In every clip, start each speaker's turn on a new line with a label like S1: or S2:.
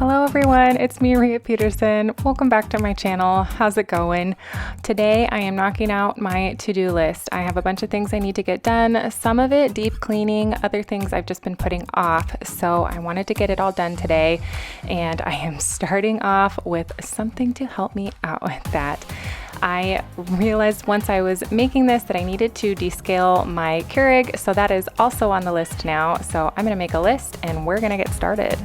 S1: Hello everyone, it's me, Maria Peterson. Welcome back to my channel. How's it going? Today I am knocking out my to-do list. I have a bunch of things I need to get done, some of it deep cleaning, other things I've just been putting off. So I wanted to get it all done today, and I am starting off with something to help me out with that. I realized once I was making this that I needed to descale my Keurig, so that is also on the list now. So I'm gonna make a list and we're gonna get started.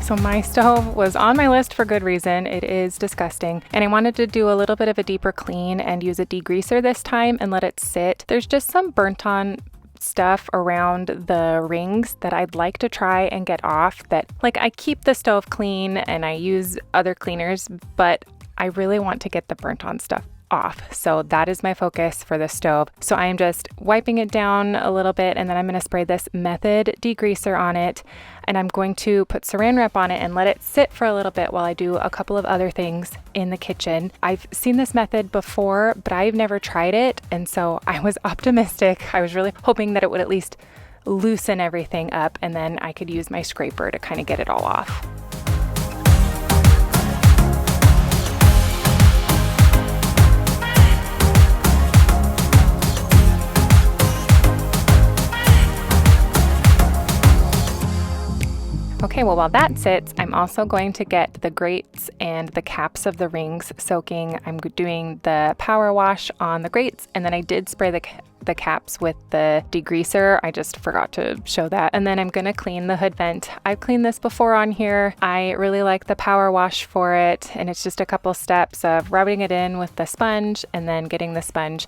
S1: So my stove was on my list for good reason. It is disgusting. And I wanted to do a little bit of a deeper clean and use a degreaser this time and let it sit. There's just some burnt on stuff around the rings that I'd like to try and get off. That, like, I keep the stove clean and I use other cleaners, but I really want to get the burnt on stuff off. So that is my focus for the stove. So I am just wiping it down a little bit, and then I'm going to spray this Method degreaser on it, and I'm going to put saran wrap on it and let it sit for a little bit while I do a couple of other things in the kitchen. I've seen this method before, but I've never tried it, and so I was optimistic. I was really hoping that it would at least loosen everything up, and then I could use my scraper to kind of get it all off. Okay, well, while that sits, I'm also going to get the grates and the caps of the rings soaking. I'm doing the power wash on the grates, and then I did spray the caps with the degreaser. I just forgot to show that. And then I'm gonna clean the hood vent. I've cleaned this before on here. I really like the power wash for it, and it's just a couple steps of rubbing it in with the sponge and then getting the sponge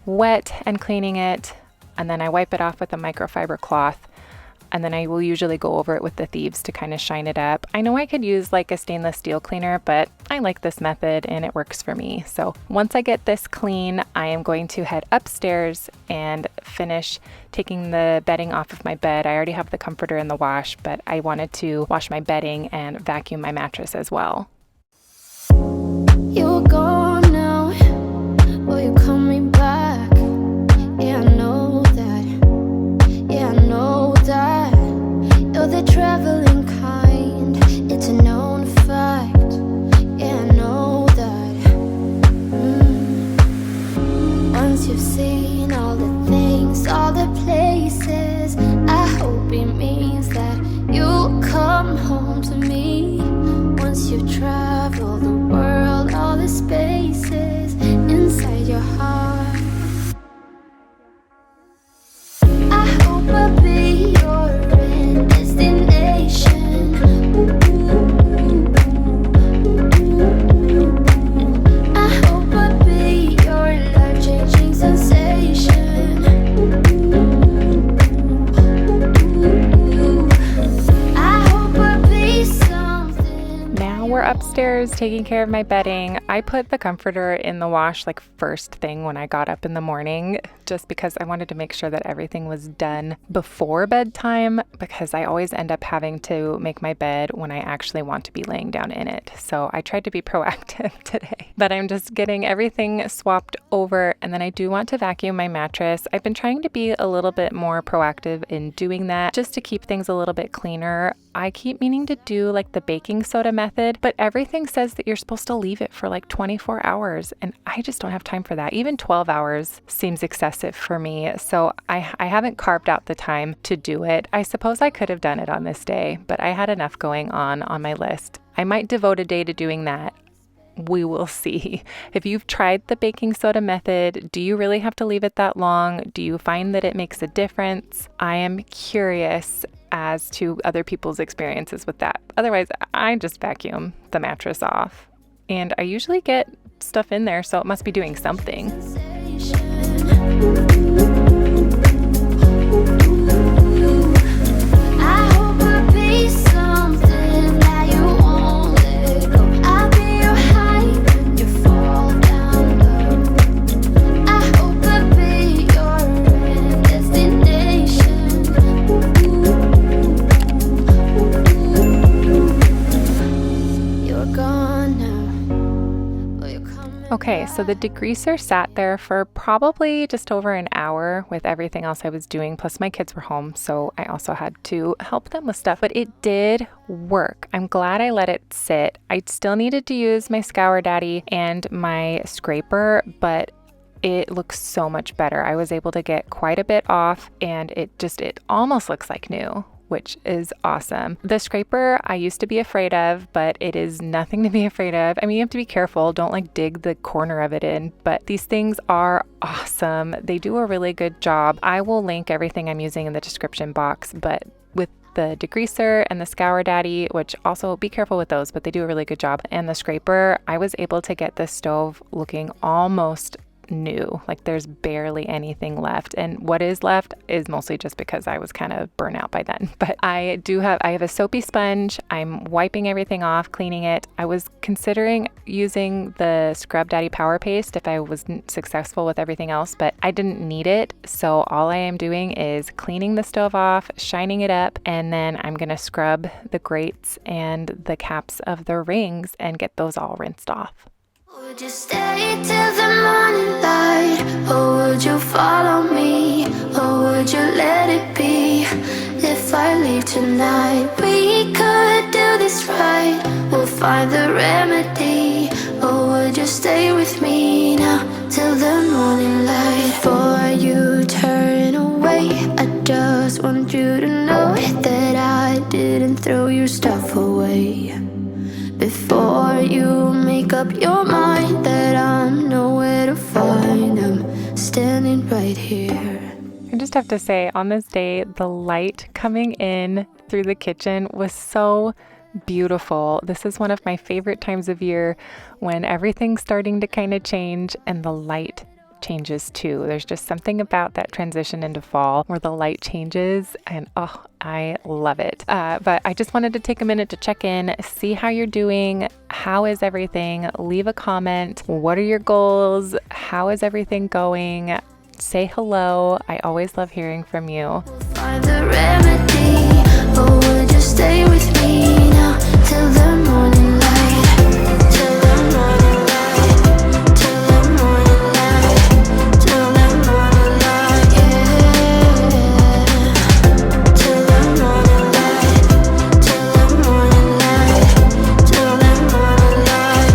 S1: wet and cleaning it, and then I wipe it off with a microfiber cloth. And then I will usually go over it with the thieves to kind of shine it up. I know I could use like a stainless steel cleaner, but I like this method and it works for me. So once I get this clean, I am going to head upstairs and finish taking the bedding off of my bed. I already have the comforter in the wash, but I wanted to wash my bedding and vacuum my mattress as well.
S2: You're gone now, will you coming back? Yeah, I know that. Yeah, I know that. You're the traveling kind, it's a known fact. Yeah, I know that. Once you've seen all the things, all the places, I hope it means that you'll come home to me. Once you've traveled the world, all the spaces inside your heart, I hope I'll be your destination. I hope I'll be your life-changing sensation. I hope I'll be something.
S1: Now we're upstairs taking care of my bedding. I put the comforter in the wash like first thing when I got up in the morning, just because I wanted to make sure that everything was done before bedtime, because I always end up having to make my bed when I actually want to be laying down in it. So I tried to be proactive today, but I'm just getting everything swapped over, and then I do want to vacuum my mattress. I've been trying to be a little bit more proactive in doing that just to keep things a little bit cleaner. I keep meaning to do like the baking soda method, but everything says that you're supposed to leave it for like 24 hours, and I just don't have time for that. Even 12 hours seems excessive for me, so I haven't carved out the time to do it. I suppose I could have done it on this day, but I had enough going on my list. I might devote a day to doing that. We will see. If you've tried the baking soda method, do you really have to leave it that long? Do you find that it makes a difference? I am curious as to other people's experiences with that. Otherwise, I just vacuum the mattress off, and I usually get stuff in there, so it must be doing something.
S2: I hope I'll be something that you won't let go. I'll be your high when you fall down low. I hope I'll be your destination. You're gone now, will you come
S1: Okay, so the degreaser sat there for probably just over an hour with everything else I was doing, plus my kids were home, so I also had to help them with stuff, but it did work. I'm glad I let it sit. I still needed to use my Scour Daddy and my scraper, but it looks so much better. I was able to get quite a bit off, and it almost looks like new, which is awesome. The scraper I used to be afraid of, but it is nothing to be afraid of. I mean, you have to be careful. Don't like dig the corner of it in, but these things are awesome. They do a really good job. I will link everything I'm using in the description box, but with the degreaser and the Scour Daddy, which also be careful with those, but they do a really good job, and the scraper, I was able to get the stove looking almost new. Like there's barely anything left, and what is left is mostly just because I was kind of burnt out by then. But I have a soapy sponge. I'm wiping everything off, cleaning it. I was considering using the Scrub Daddy Power Paste if I was successful with everything else, but I didn't need it. So all I am doing is cleaning the stove off, shining it up, and then I'm gonna scrub the grates and the caps of the rings and get those all rinsed off.
S2: Would you stay till the morning light, or would you follow me, or would you let it be? If I leave tonight, we could do this right. We'll find the remedy, or would you stay with me now till the morning light? Before you turn away, I just want you to know that I didn't throw your stuff away. Before you make up your mind that I'm nowhere to find, I'm standing right here.
S1: I just have to say, on this day, the light coming in through the kitchen was so beautiful. This is one of my favorite times of year when everything's starting to kind of change and the light changes too. There's just something about that transition into fall where the light changes, and oh, I love it. But I just wanted to take a minute to check in, see how you're doing. How is everything? Leave a comment. What are your goals? How is everything going? Say hello. I always love hearing from you.
S2: Find the remedy, or would you stay with me now till the morning light? Till the morning light. Till the morning light. Till the morning light. Yeah. Till the morning light. Till the morning light. Till the morning light.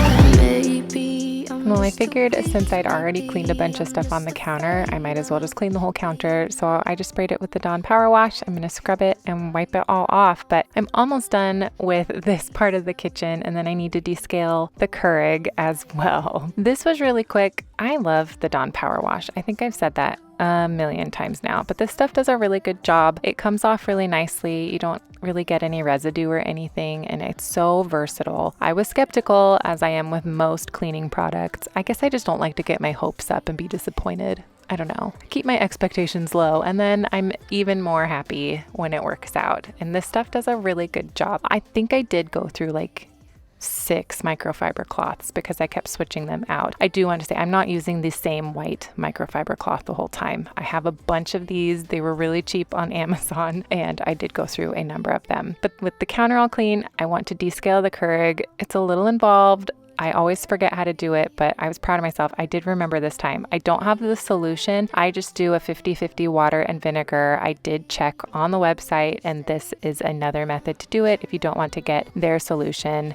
S2: Yeah. Maybe
S1: Well, I figured since I'd already cleaned a bunch of stuff on the counter, I might as well just clean the whole counter. So I just sprayed it with the Dawn Power Wash. I'm going to scrub it and wipe it all off. But I'm almost done with this part of the kitchen, and then I need to descale the Keurig as well. This was really quick. I love the Dawn Power Wash. I think I've said that a million times now, but this stuff does a really good job. It comes off really nicely. You don't really get any residue or anything, and it's so versatile. I was skeptical, as I am with most cleaning products. I guess I just don't like to get my hopes up and be disappointed. I don't know. Keep my expectations low, and then I'm even more happy when it works out. And this stuff does a really good job. I think I did go through like 6 microfiber cloths because I kept switching them out. I do want to say I'm not using the same white microfiber cloth the whole time. I have a bunch of these. They were really cheap on Amazon, and I did go through a number of them. But with the counter all clean, I want to descale the Keurig. It's a little involved. I always forget how to do it, but I was proud of myself. I did remember this time. I don't have the solution. I just do a 50-50 water and vinegar. I did check on the website, and this is another method to do it if you don't want to get their solution.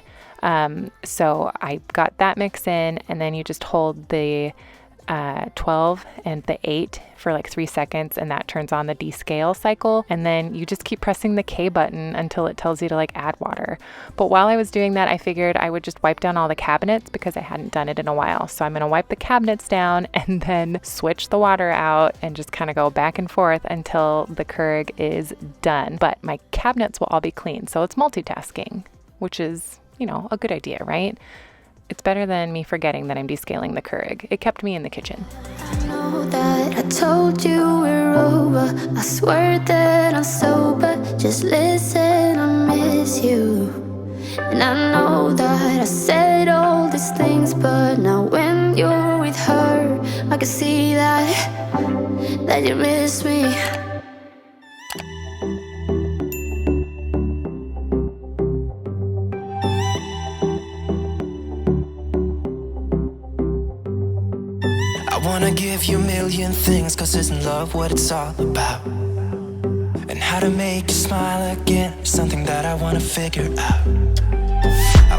S1: So I got that mix in, and then you just hold the 12 and the 8 for like 3 seconds, and that turns on the descale cycle, and then you just keep pressing the K button until it tells you to like add water. But while I was doing that, I figured I would just wipe down all the cabinets because I hadn't done it in a while. So I'm going to wipe the cabinets down and then switch the water out and just kind of go back and forth until the Keurig is done. But my cabinets will all be clean, so it's multitasking, which is, you know, a good idea, right? It's better than me forgetting that I'm descaling the Keurig. It kept me in the kitchen.
S2: I know that I told you we're over. I swear that I'm sober. Just listen, I miss you. And I know that I said all these things, but now when you're with her, I can see that you miss me.
S3: you a million things, 'cause isn't love what it's all about? And how to make you smile again is something that I wanna figure out. I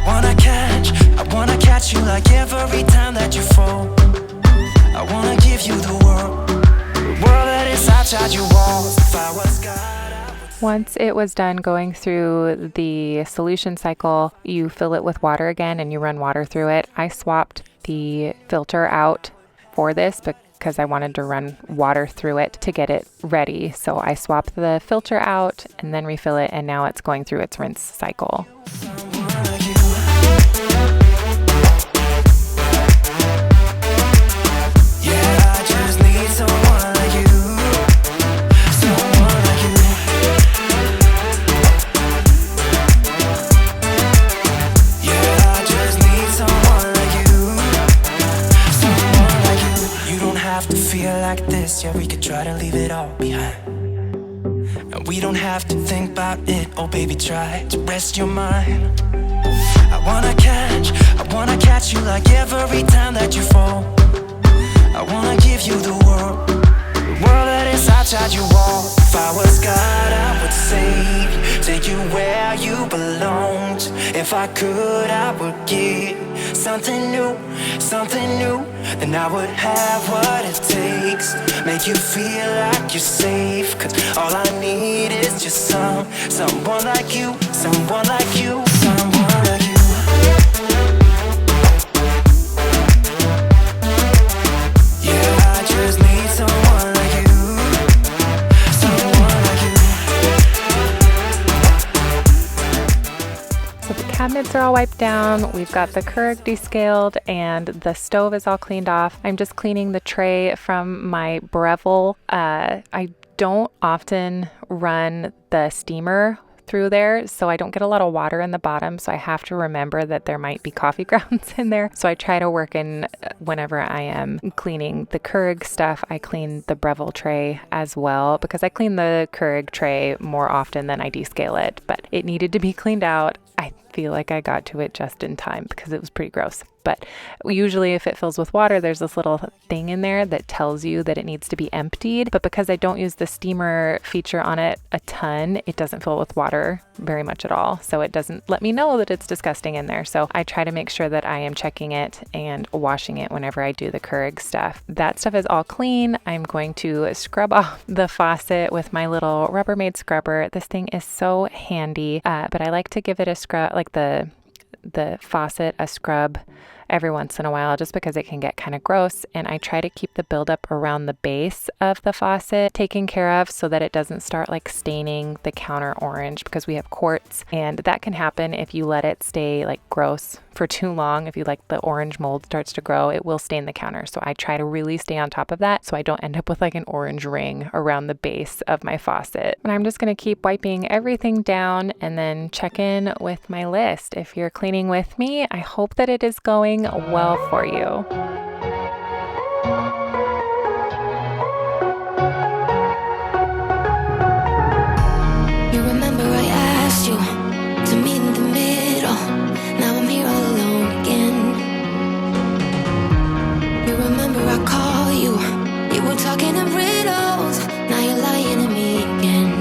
S3: wanna catch you like every time that you fall. I wanna give you the world that is outside your walls. If I was God, I would...
S1: Once it was done going through the solution cycle, you fill it with water again and you run water through it. I swapped the filter out for this because I wanted to run water through it to get it ready. So I swapped the filter out and then refill it, and now it's going through its rinse cycle. Yeah, we could try to leave it all behind, and we don't have to think about it. Oh baby, try to rest your mind. I wanna catch you like every time that you fall. I wanna give you the world that is outside your wall. If I was God, I would save you, take you where you belonged. If I could, I would give something new, then I would have what it takes. Make you feel like you're safe, 'cause all I need is just someone like you, someone like you, someone like you. Yeah, I just need someone like you, someone like you. So the cabinets are all wiped down, we've got the Keurig descaled, and the stove is all cleaned off. I'm just cleaning the tray from my Breville. I don't often run the steamer through there, so I don't get a lot of water in the bottom, so I have to remember that there might be coffee grounds in there. So I try to work in whenever I am cleaning the Keurig stuff, I clean the Breville tray as well, because I clean the Keurig tray more often than I descale it, but it needed to be cleaned out. I feel like I got to it just in time because it was pretty gross. But usually if it fills with water, there's this little thing in there that tells you that it needs to be emptied. But because I don't use the steamer feature on it a ton, it doesn't fill with water very much at all. So it doesn't let me know that it's disgusting in there. So I try to make sure that I am checking it and washing it whenever I do the Keurig stuff. That stuff is all clean. I'm going to scrub off the faucet with my little Rubbermaid scrubber. This thing is so handy, but I like to give it a scrub, like the faucet a scrub every once in a while, just because it can get kind of gross. And I try to keep the buildup around the base of the faucet taken care of so that it doesn't start like staining the counter orange, because we have quartz, and that can happen if you let it stay like gross for too long. If you like the orange mold starts to grow, it will stain the counter. So I try to really stay on top of that so I don't end up with like an orange ring around the base of my faucet. And I'm just going to keep wiping everything down and then check in with my list. If you're cleaning with me, I hope that it is going well for you.
S2: You remember I asked you to meet in the middle. Now I'm here all alone again. You remember I called you. You were talking in riddles. Now you're lying to me again.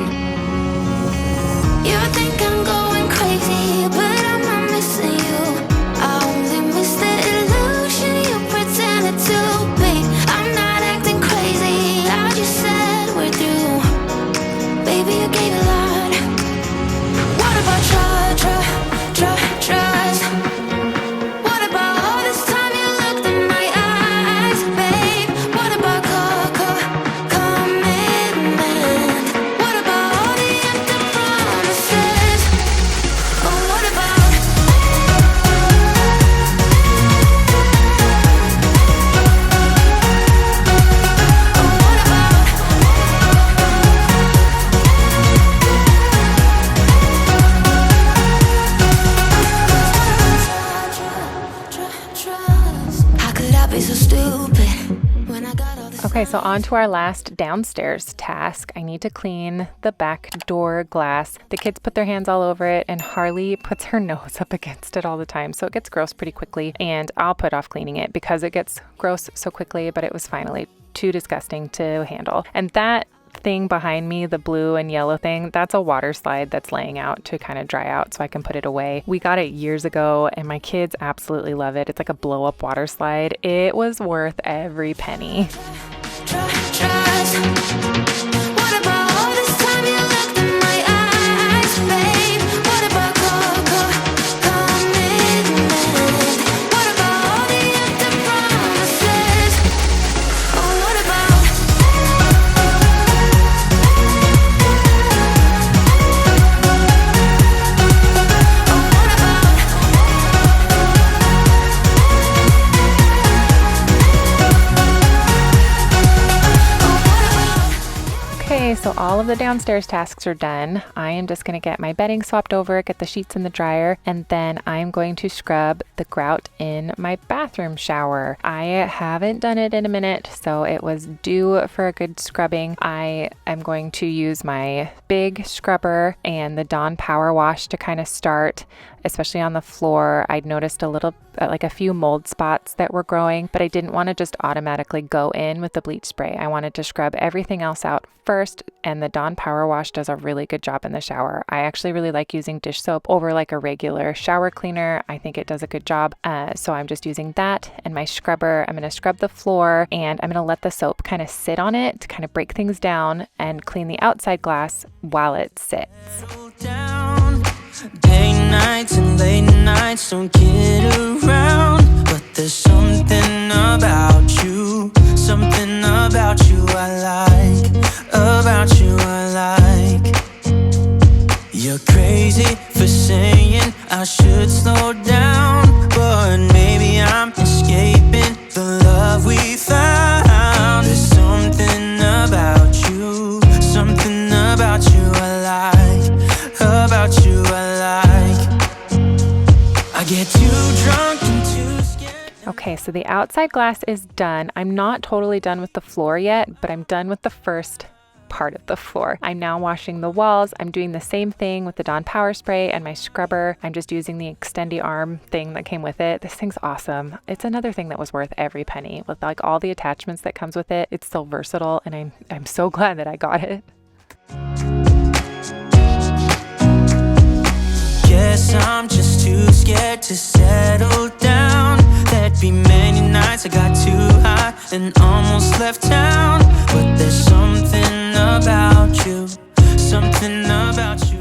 S2: You think I'm going crazy, but I'm not missing you. I only miss the illusion you pretended to be. I'm not acting crazy, I just said we're through. Baby, you gave a lot. What about trust? What about all this time you looked in my eyes, babe? What about commitment? What about all the empty promises? Oh, what about? Oh, what about? How could I be so stupid when I got all this?
S1: Okay, so on to our last downstairs task. I need to clean the back door glass. The kids put their hands all over it, and Harley puts her nose up against it all the time, so it gets gross pretty quickly, and I'll put off cleaning it because it gets gross so quickly, but it was finally too disgusting to handle. And that thing behind me, the blue and yellow thing, that's a water slide that's laying out to kind of dry out so I can put it away. We got it years ago and my kids absolutely love it. It's like a blow up water slide. It was worth every penny. Okay, so all of the downstairs tasks are done. I am just going to get my bedding swapped over, get the sheets in the dryer, and then I'm going to scrub the grout in my bathroom shower. I haven't done it in a minute, so it was due for a good scrubbing. I am going to use my big scrubber and the Dawn Power Wash to kind of start, especially on the floor. I'd noticed a little, like a few mold spots that were growing, but I didn't want to just automatically go in with the bleach spray. I wanted to scrub everything else out first, and the Dawn Power Wash does a really good job in the shower. I actually really like using dish soap over like a regular shower cleaner. I think it does a good job. So I'm just using that and my scrubber. I'm going to scrub the floor and I'm going to let the soap kind of sit on it to kind of break things down and clean the outside glass while it sits.
S3: Day nights and late nights don't get around, but there's something about you I like, about you I like. You're crazy for saying I should slow down, but maybe I'm escaping the love we found. There's something about you I like, about you I like. I get too drunk and too scared.
S1: Okay, so the outside glass is done. I'm not totally done with the floor yet, but I'm done with the first part of the floor. I'm now washing the walls. I'm doing the same thing with the Dawn Power Spray and my scrubber. I'm just using the extendy arm thing that came with it. This thing's awesome. It's another thing that was worth every penny. With like all the attachments that comes with it, it's so versatile, and I'm so glad that I got it.
S3: Guess I'm just too scared to settle down. There'd be many nights I got too high and almost left town, but there's something about you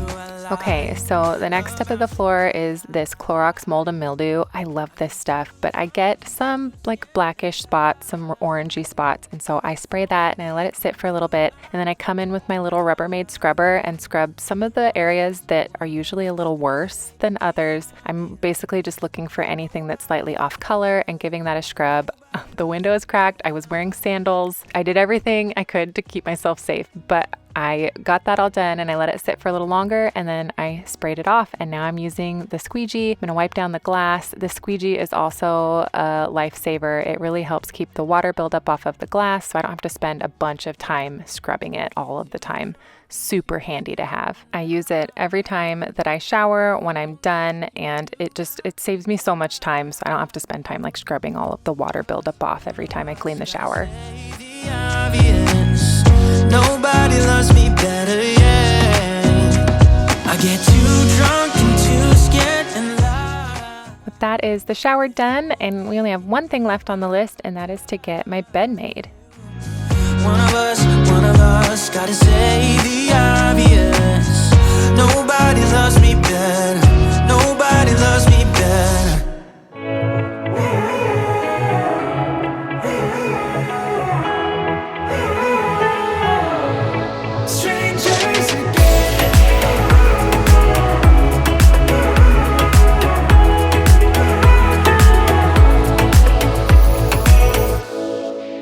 S3: I like.
S1: Okay, so the next step of the floor is this Clorox mold and mildew. I love this stuff, but I get some like blackish spots, some orangey spots, and so I spray that and I let it sit for a little bit, and then I come in with my little Rubbermaid scrubber and scrub some of the areas that are usually a little worse than others. I'm basically just looking for anything that's slightly off color and giving that a scrub. The window is cracked. I was wearing sandals. I did everything I could to keep myself safe, but I got that all done and I let it sit for a little longer, and then I sprayed it off, and now I'm using the squeegee. I'm going to wipe down the glass. The squeegee is also a lifesaver. It really helps keep the water buildup off of the glass, so I don't have to spend a bunch of time scrubbing it all of the time. Super handy to have. I use it every time that I shower when I'm done, and it saves me so much time, so I don't have to spend time like scrubbing all of the water buildup off every time I clean the shower.
S3: Nobody loves me better, yeah. I get too drunk and too scared and loud.
S1: But that is the shower done, and we only have one thing left on the list, and that is to get my bed made.
S3: One of us gotta say the obvious. Nobody loves me better. Nobody loves me better. Strangers again.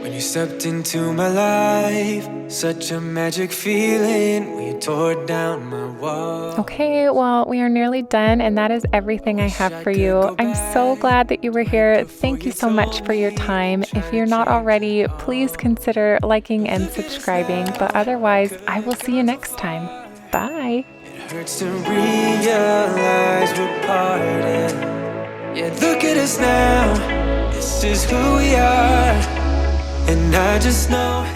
S3: When you stepped into my life, such a magic feeling when you tore down my wall.
S1: Okay, well, we are nearly done, and that is everything I have for you. I'm so glad that you were here. Thank you so much for your time. If you're not already, please consider liking and subscribing, but otherwise, I will see you next time. Bye.
S3: It hurts to realize we're parted. Yeah, look at us now. This is who we are. And I just know